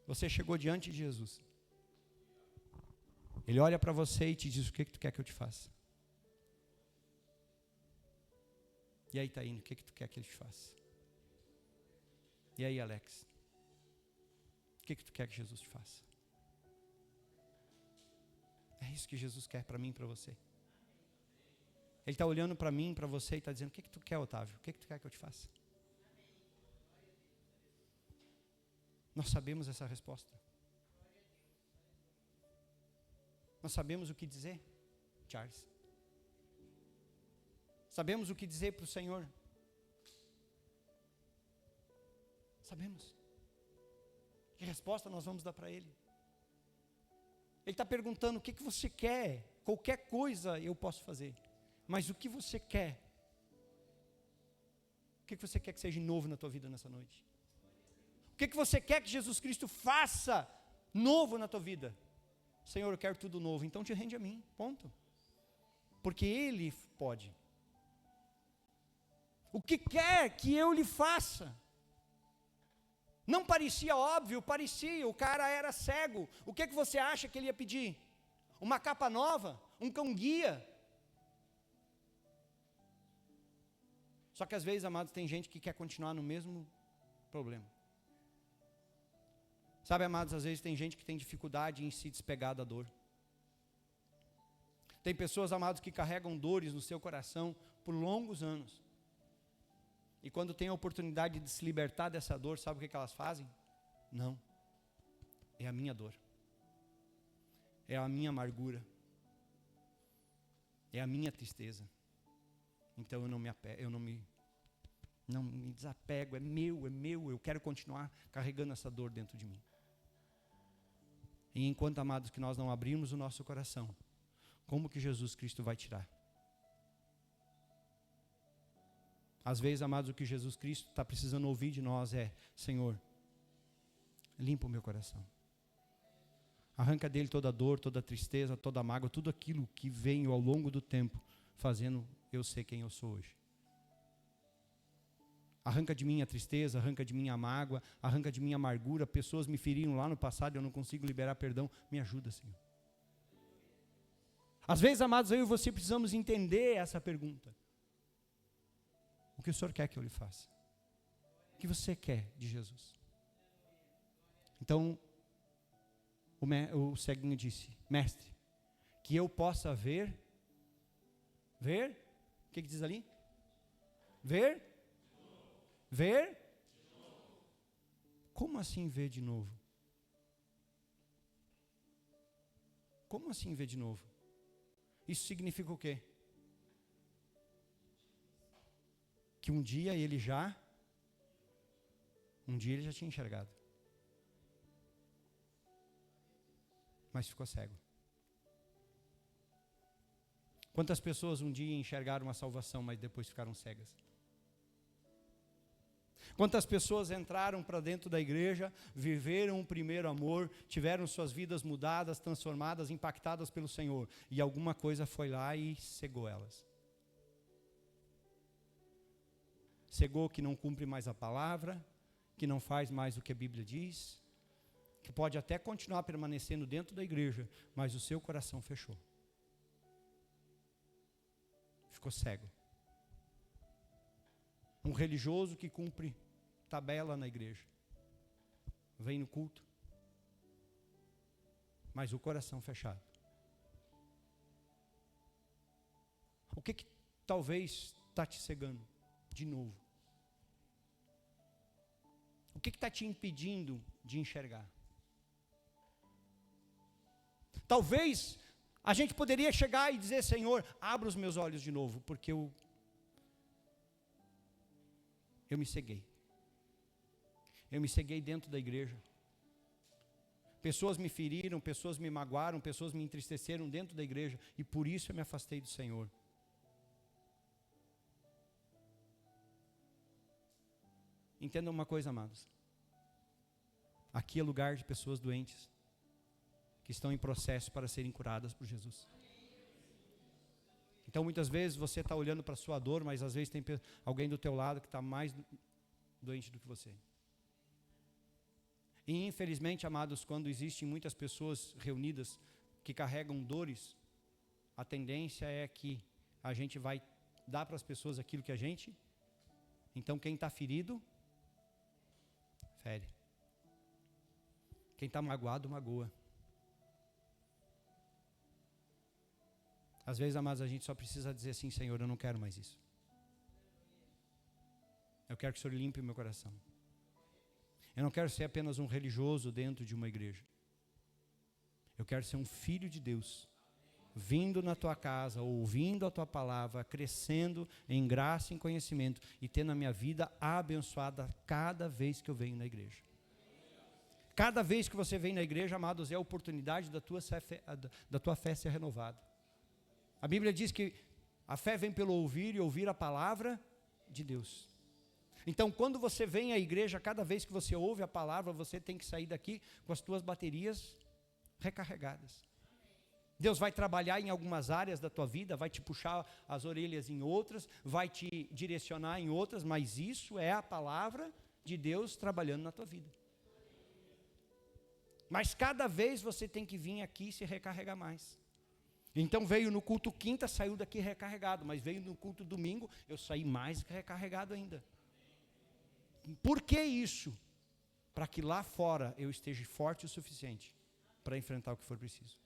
Você chegou diante de Jesus. Ele olha para você e te diz, o que tu quer que eu te faça? E aí, Taíno, o que tu quer que ele te faça? E aí, Alex? O que tu quer que Jesus te faça? É isso que Jesus quer para mim e para você. Ele está olhando para mim, para você e está dizendo, o que tu quer, Otávio? O que tu quer que eu te faça? Nós sabemos essa resposta. Nós sabemos o que dizer, Charles. Sabemos o que dizer para o Senhor. Sabemos. Que resposta nós vamos dar para Ele? Ele está perguntando, o que você quer? Qualquer coisa eu posso fazer. Mas o que você quer? O que você quer que seja novo na tua vida nessa noite? O que você quer que Jesus Cristo faça novo na tua vida? Senhor, eu quero tudo novo. Então te rende a mim, ponto. Porque Ele pode. O que quer que eu lhe faça? Não parecia óbvio, parecia, o cara era cego. O que você acha que ele ia pedir? Uma capa nova? Um cão-guia? Só que às vezes, amados, tem gente que quer continuar no mesmo problema. Sabe, amados, às vezes tem gente que tem dificuldade em se despegar da dor. Tem pessoas, amados, que carregam dores no seu coração por longos anos. E quando tem a oportunidade de se libertar dessa dor, sabe o que elas fazem? Não. É a minha dor. É a minha amargura. É a minha tristeza. Então eu não me desapego, é meu, eu quero continuar carregando essa dor dentro de mim. E enquanto, amados, que nós não abrirmos o nosso coração, como que Jesus Cristo vai tirar? Às vezes, amados, o que Jesus Cristo está precisando ouvir de nós é, Senhor, limpa o meu coração. Arranca dele toda a dor, toda a tristeza, toda a mágoa, tudo aquilo que veio ao longo do tempo, fazendo eu ser quem eu sou hoje. Arranca de mim a tristeza, arranca de mim a mágoa, arranca de mim a amargura. Pessoas me feriram lá no passado e eu não consigo liberar perdão. Me ajuda, Senhor. Às vezes, amados, eu e você precisamos entender essa pergunta. O que o Senhor quer que eu lhe faça? O que você quer de Jesus? Então, o ceguinho disse, mestre, que eu possa ver, o que diz ali? Ver? Como assim ver de novo? Como assim ver de novo? Isso significa o quê? que um dia ele já tinha enxergado. Mas ficou cego. Quantas pessoas um dia enxergaram a salvação, mas depois ficaram cegas? Quantas pessoas entraram para dentro da igreja, viveram o primeiro amor, tiveram suas vidas mudadas, transformadas, impactadas pelo Senhor, e alguma coisa foi lá e cegou elas. Cegou que não cumpre mais a palavra, que não faz mais o que a Bíblia diz, que pode até continuar permanecendo dentro da igreja, mas o seu coração fechou. Ficou cego. Um religioso que cumpre tabela na igreja, vem no culto, mas o coração fechado. O que talvez está te cegando de novo? O que está te impedindo de enxergar? Talvez a gente poderia chegar e dizer: Senhor, abra os meus olhos de novo, porque eu me ceguei. Eu me ceguei dentro da igreja. Pessoas me feriram, pessoas me magoaram, pessoas me entristeceram dentro da igreja, e por isso eu me afastei do Senhor. Entendam uma coisa, amados. Aqui é lugar de pessoas doentes, que estão em processo para serem curadas por Jesus. Então muitas vezes você está olhando para a sua dor, mas às vezes tem alguém do teu lado que está mais doente do que você. E infelizmente, amados, quando existem muitas pessoas reunidas que carregam dores, a tendência é que a gente vai dar para as pessoas aquilo que a gente... Então quem está ferido, fere. Quem está magoado, magoa. Às vezes, amados, a gente só precisa dizer assim: Senhor, eu não quero mais isso. Eu quero que o Senhor limpe o meu coração. Eu não quero ser apenas um religioso dentro de uma igreja. Eu quero ser um filho de Deus, vindo na tua casa, ouvindo a tua palavra, crescendo em graça e em conhecimento, e tendo a minha vida abençoada cada vez que eu venho na igreja. Cada vez que você vem na igreja, amados, é a oportunidade da tua fé ser renovada. A Bíblia diz que a fé vem pelo ouvir e ouvir a palavra de Deus. Então, quando você vem à igreja, cada vez que você ouve a palavra, você tem que sair daqui com as tuas baterias recarregadas. Deus vai trabalhar em algumas áreas da tua vida, vai te puxar as orelhas em outras, vai te direcionar em outras, mas isso é a palavra de Deus trabalhando na tua vida. Mas cada vez você tem que vir aqui e se recarregar mais. Então veio no culto quinta, saiu daqui recarregado, mas veio no culto domingo, eu saí mais recarregado ainda. Por que isso? Para que lá fora eu esteja forte o suficiente para enfrentar o que for preciso.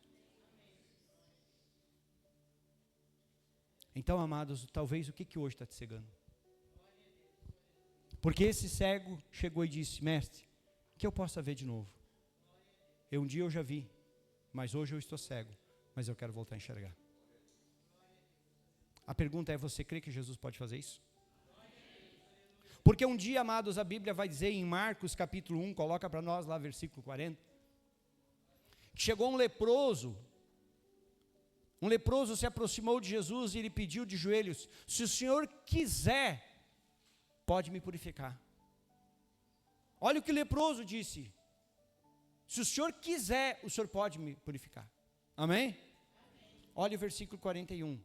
Então, amados, talvez o que hoje está te cegando? Porque esse cego chegou e disse: Mestre, que eu possa ver de novo. Um dia eu já vi, mas hoje eu estou cego, mas eu quero voltar a enxergar. A pergunta é: você crê que Jesus pode fazer isso? Porque um dia, amados, a Bíblia vai dizer em Marcos capítulo 1, coloca para nós lá versículo 40, que chegou um leproso se aproximou de Jesus e ele pediu de joelhos: se o Senhor quiser, pode me purificar. Olha o que o leproso disse: se o Senhor quiser, o Senhor pode me purificar. Amém? Olha o versículo 41.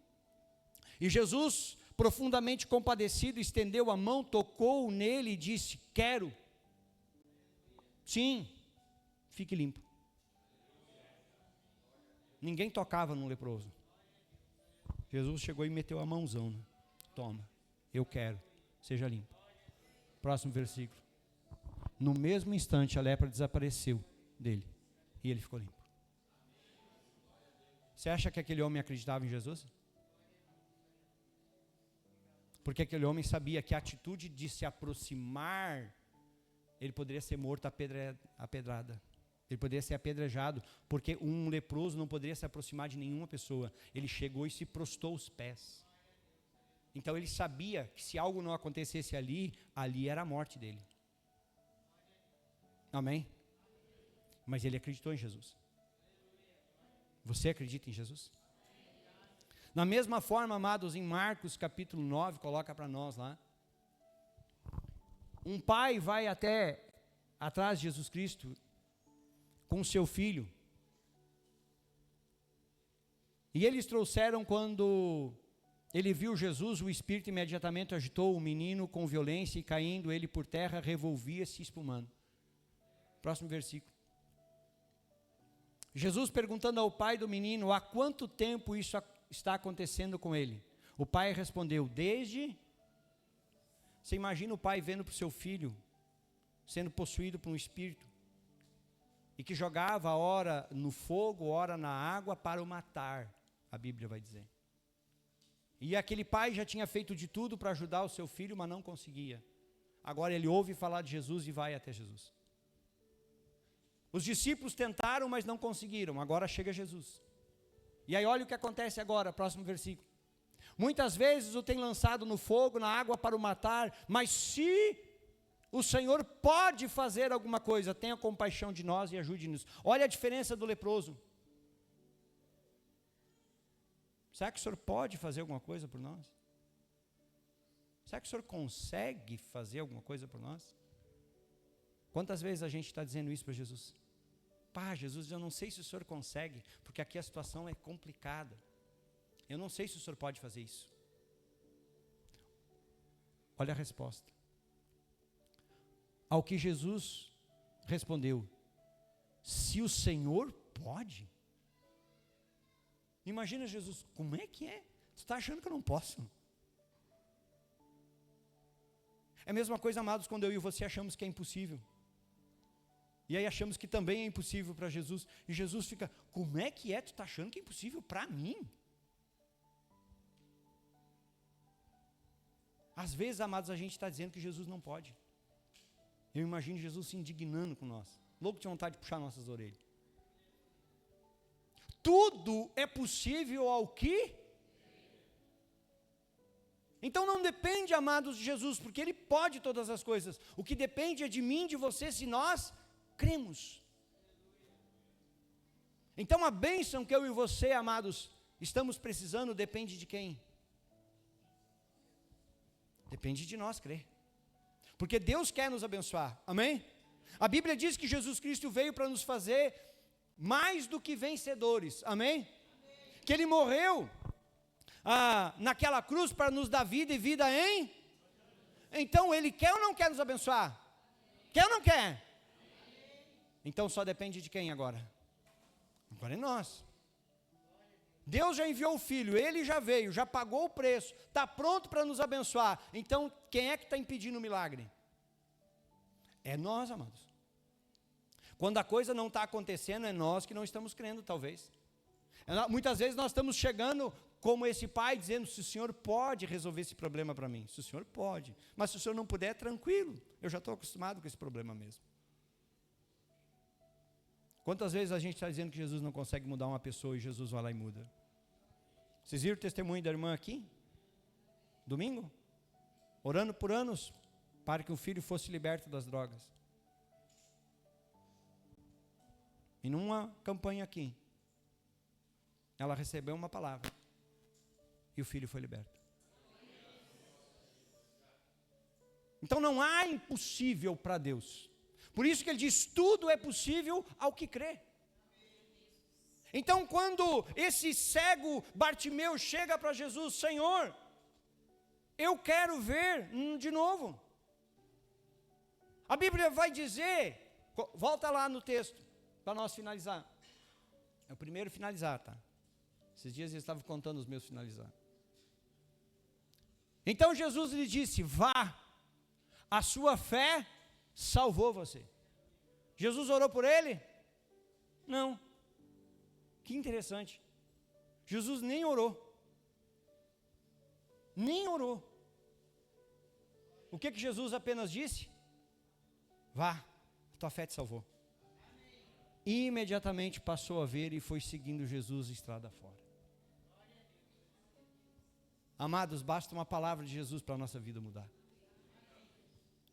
E Jesus, profundamente compadecido, estendeu a mão, tocou nele e disse: quero. Sim, fique limpo. Ninguém tocava no leproso. Jesus chegou e meteu a mãozão, né? Toma, eu quero, seja limpo. Próximo versículo. No mesmo instante a lepra desapareceu dele e ele ficou limpo. Você acha que aquele homem acreditava em Jesus? Porque aquele homem sabia que a atitude de se aproximar, ele poderia ser morto a pedrada. Ele poderia ser apedrejado, porque um leproso não poderia se aproximar de nenhuma pessoa. Ele chegou e se prostou aos pés. Então ele sabia que se algo não acontecesse ali era a morte dele. Amém? Mas ele acreditou em Jesus. Você acredita em Jesus? Na mesma forma, amados, em Marcos capítulo 9, coloca para nós lá. Um pai vai atrás de Jesus Cristo com seu filho. E eles trouxeram, quando ele viu Jesus, o Espírito imediatamente agitou o menino com violência e caindo ele por terra, revolvia-se espumando. Próximo versículo. Jesus perguntando ao pai do menino, há quanto tempo isso está acontecendo com ele? O pai respondeu, desde... Você imagina o pai vendo para o seu filho, sendo possuído por um espírito, e que jogava ora no fogo, ora na água para o matar, a Bíblia vai dizer. E aquele pai já tinha feito de tudo para ajudar o seu filho, mas não conseguia. Agora ele ouve falar de Jesus e vai até Jesus. Os discípulos tentaram, mas não conseguiram. Agora chega Jesus. E aí olha o que acontece agora, próximo versículo. Muitas vezes o tem lançado no fogo, na água para o matar, mas se o Senhor pode fazer alguma coisa, tenha compaixão de nós e ajude-nos. Olha a diferença do leproso. Será que o Senhor pode fazer alguma coisa por nós? Será que o Senhor consegue fazer alguma coisa por nós? Quantas vezes a gente está dizendo isso para Jesus? Pá, Jesus, eu não sei se o Senhor consegue, porque aqui a situação é complicada. Eu não sei se o Senhor pode fazer isso. Olha a resposta. Ao que Jesus respondeu, se o Senhor pode. Imagina Jesus, como é que é? Tu está achando que eu não posso? É a mesma coisa, amados, quando eu e você achamos que é impossível. E aí achamos que também é impossível para Jesus. E Jesus fica, como é que é? Tu está achando que é impossível para mim? Às vezes, amados, a gente está dizendo que Jesus não pode. Eu imagino Jesus se indignando com nós. Louco de vontade de puxar nossas orelhas. Tudo é possível ao que? Então não depende, amados, de Jesus, porque Ele pode todas as coisas. O que depende é de mim, de você, se nós cremos. Então a bênção que eu e você, amados, estamos precisando, depende de quem? Depende de nós crer. Porque Deus quer nos abençoar, amém? A Bíblia diz que Jesus Cristo veio para nos fazer mais do que vencedores, amém? Que Ele morreu naquela cruz para nos dar vida e vida em? Então Ele quer ou não quer nos abençoar? Quer ou não quer? Então só depende de quem agora? Agora é nós. Deus já enviou o Filho, Ele já veio, já pagou o preço, está pronto para nos abençoar. Então quem é que está impedindo o milagre? É nós, amados. Quando a coisa não está acontecendo, é nós que não estamos crendo, talvez. Muitas vezes nós estamos chegando como esse pai, dizendo, se o Senhor pode resolver esse problema para mim. Se o Senhor pode. Mas se o Senhor não puder, tranquilo. Eu já estou acostumado com esse problema mesmo. Quantas vezes a gente está dizendo que Jesus não consegue mudar uma pessoa e Jesus vai lá e muda? Vocês viram o testemunho da irmã aqui? Domingo? Orando por anos para que o filho fosse liberto das drogas. E numa campanha aqui, ela recebeu uma palavra e o filho foi liberto. Então não há impossível para Deus. Por isso que ele diz, tudo é possível ao que crê. Então quando esse cego Bartimeu chega para Jesus, Senhor, eu quero ver de novo. A Bíblia vai dizer, volta lá no texto, para nós finalizar. É o primeiro finalizar, tá? Esses dias eu estava contando os meus finalizar. Então Jesus lhe disse, vá, a sua fé salvou você. Jesus orou por ele? Não. Que interessante. Jesus nem orou. Nem orou. O que Jesus apenas disse? Vá, a tua fé te salvou. E imediatamente passou a ver e foi seguindo Jesus estrada fora. Amados, basta uma palavra de Jesus para a nossa vida mudar.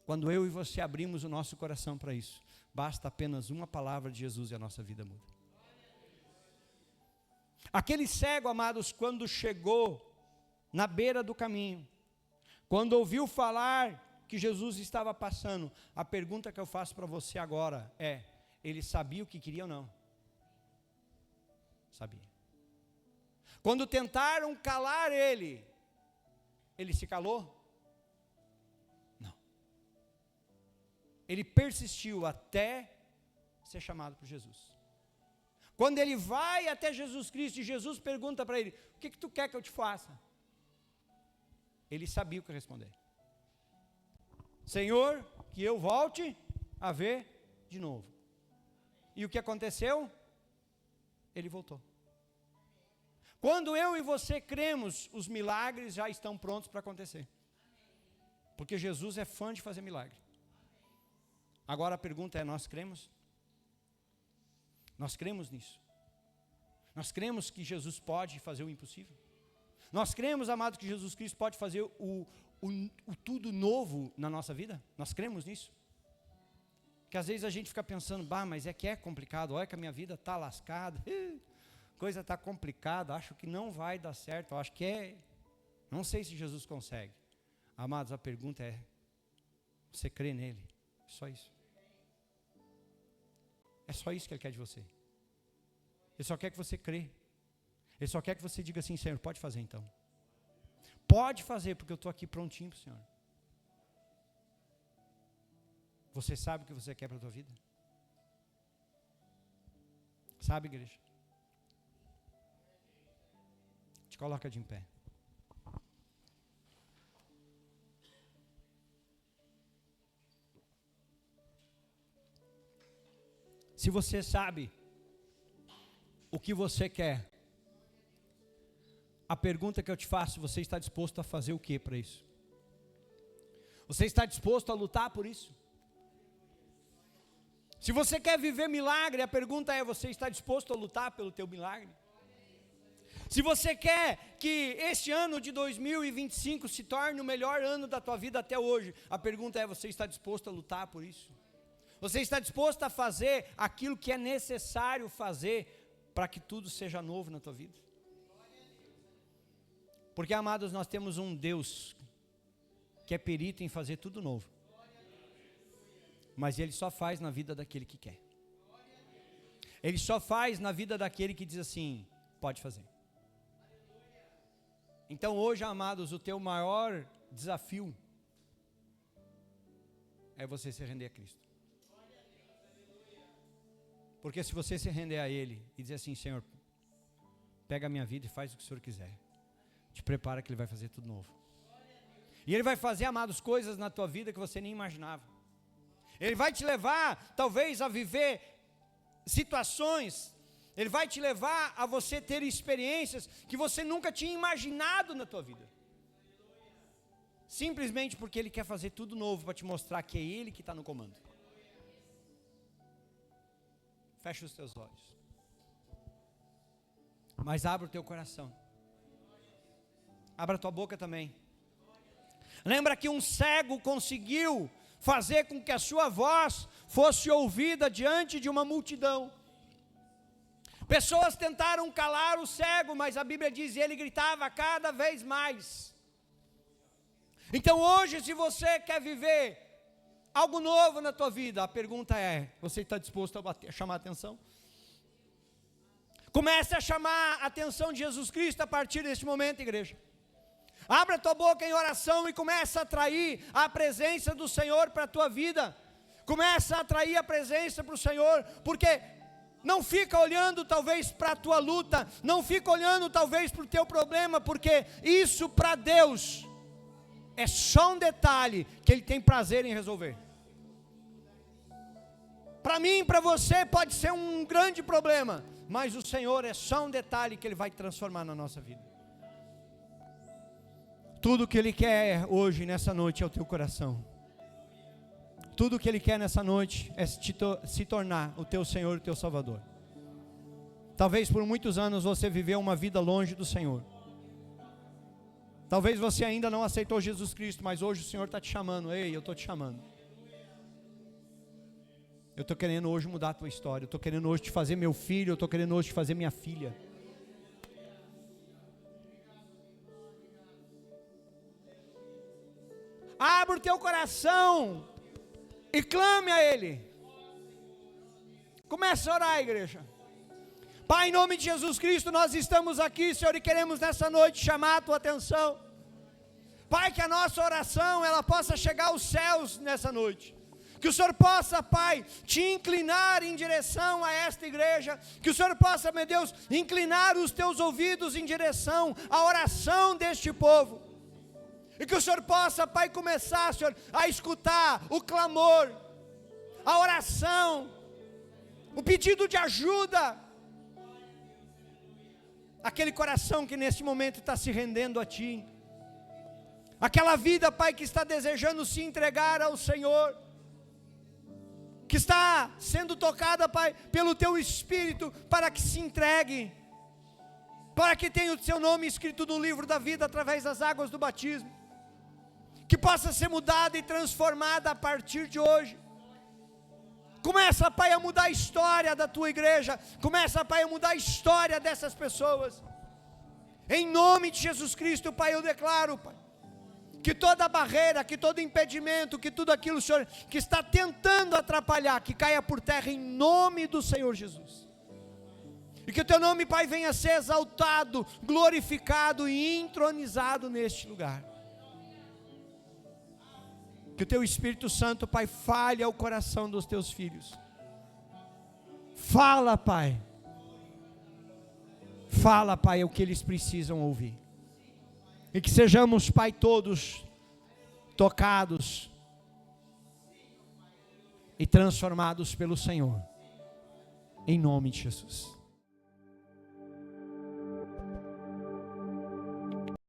Quando eu e você abrimos o nosso coração para isso, basta apenas uma palavra de Jesus e a nossa vida muda. Aquele cego, amados, quando chegou na beira do caminho, quando ouviu falar que Jesus estava passando, a pergunta que eu faço para você agora é: ele sabia o que queria ou não? Sabia. Quando tentaram calar ele se calou? Não. Ele persistiu até ser chamado por Jesus. Quando ele vai até Jesus Cristo e Jesus pergunta para ele: o que tu quer que eu te faça? Ele sabia o que responder. Senhor, que eu volte a ver de novo. E o que aconteceu? Ele voltou. Quando eu e você cremos, os milagres já estão prontos para acontecer. Porque Jesus é fã de fazer milagre. Agora a pergunta é: nós cremos? Nós cremos nisso? Nós cremos que Jesus pode fazer o impossível? Nós cremos, amado, que Jesus Cristo pode fazer o tudo novo na nossa vida? Nós cremos nisso? Que às vezes a gente fica pensando: mas é que é complicado, olha que a minha vida está lascada, coisa está complicada, acho que não vai dar certo, acho que não sei se Jesus consegue. Amados, a pergunta é: você crê nele? Só isso. É só isso que ele quer de você. Ele só quer que você crê. Ele só quer que você diga assim: Senhor, pode fazer então. Pode fazer, porque eu estou aqui prontinho para o Senhor. Você sabe o que você quer para a tua vida? Sabe, igreja? Te coloca de em pé. Se você sabe o que você quer, a pergunta que eu te faço: você está disposto a fazer o que para isso? Você está disposto a lutar por isso? Se você quer viver milagre, a pergunta é: você está disposto a lutar pelo teu milagre? Se você quer que este ano de 2025 se torne o melhor ano da tua vida até hoje, a pergunta é: você está disposto a lutar por isso? Você está disposto a fazer aquilo que é necessário fazer para que tudo seja novo na tua vida? Porque, amados, nós temos um Deus que é perito em fazer tudo novo. Mas Ele só faz na vida daquele que quer. Ele só faz na vida daquele que diz assim: pode fazer. Então hoje, amados, o teu maior desafio é você se render a Cristo. Porque se você se render a Ele e dizer assim: Senhor, pega a minha vida e faz o que o Senhor quiser, te prepara que Ele vai fazer tudo novo. E Ele vai fazer, amados, coisas na tua vida que você nem imaginava. Ele vai te levar, talvez, a viver situações. Ele vai te levar a você ter experiências que você nunca tinha imaginado na tua vida. Simplesmente porque Ele quer fazer tudo novo para te mostrar que é Ele que está no comando. Fecha os teus olhos. Mas abra o teu coração. Abra a tua boca também. Lembra que um cego conseguiu fazer com que a sua voz fosse ouvida diante de uma multidão. Pessoas tentaram calar o cego, mas a Bíblia diz: ele gritava cada vez mais. Então hoje, se você quer viver algo novo na tua vida, a pergunta é: você está disposto a chamar a atenção? Comece a chamar a atenção de Jesus Cristo a partir deste momento, igreja. Abra a tua boca em oração e comece a atrair a presença do Senhor para a tua vida. Começa a atrair a presença para o Senhor, porque não fica olhando talvez para a tua luta, não fica olhando talvez para o teu problema, porque isso para Deus é só um detalhe que Ele tem prazer em resolver. Para mim, para você pode ser um grande problema, mas o Senhor é só um detalhe que Ele vai transformar na nossa vida. Tudo que Ele quer hoje, nessa noite, é o teu coração. Tudo que Ele quer nessa noite é se tornar o teu Senhor, o teu Salvador. Talvez por muitos anos você viveu uma vida longe do Senhor. Talvez você ainda não aceitou Jesus Cristo, mas hoje o Senhor está te chamando. Ei, eu estou te chamando. Eu estou querendo hoje mudar a tua história. Eu estou querendo hoje te fazer meu filho. Eu estou querendo hoje te fazer minha filha. Abra o teu coração e clame a Ele. Comece a orar, igreja. Pai, em nome de Jesus Cristo, nós estamos aqui, Senhor, e queremos nessa noite chamar a tua atenção. Pai, que a nossa oração, ela possa chegar aos céus nessa noite. Que o Senhor possa, Pai, te inclinar em direção a esta igreja. Que o Senhor possa, meu Deus, inclinar os teus ouvidos em direção à oração deste povo. E que o Senhor possa, Pai, começar, Senhor, a escutar o clamor, a oração, o pedido de ajuda. Aquele coração que neste momento está se rendendo a Ti. Aquela vida, Pai, que está desejando se entregar ao Senhor. Que está sendo tocada, Pai, pelo Teu Espírito, para que se entregue. Para que tenha o Seu nome escrito no livro da vida, através das águas do batismo. Que possa ser mudada e transformada a partir de hoje. Começa, Pai, a mudar a história da Tua igreja. Começa, Pai, a mudar a história dessas pessoas. Em nome de Jesus Cristo, Pai, eu declaro, Pai, que toda barreira, que todo impedimento, que tudo aquilo, Senhor, que está tentando atrapalhar, que caia por terra em nome do Senhor Jesus. E que o Teu nome, Pai, venha a ser exaltado, glorificado e entronizado neste lugar. Que o Teu Espírito Santo, Pai, fale ao coração dos Teus filhos. Fala, Pai. Fala, Pai, o que eles precisam ouvir. E que sejamos, Pai, todos tocados e transformados pelo Senhor. Em nome de Jesus.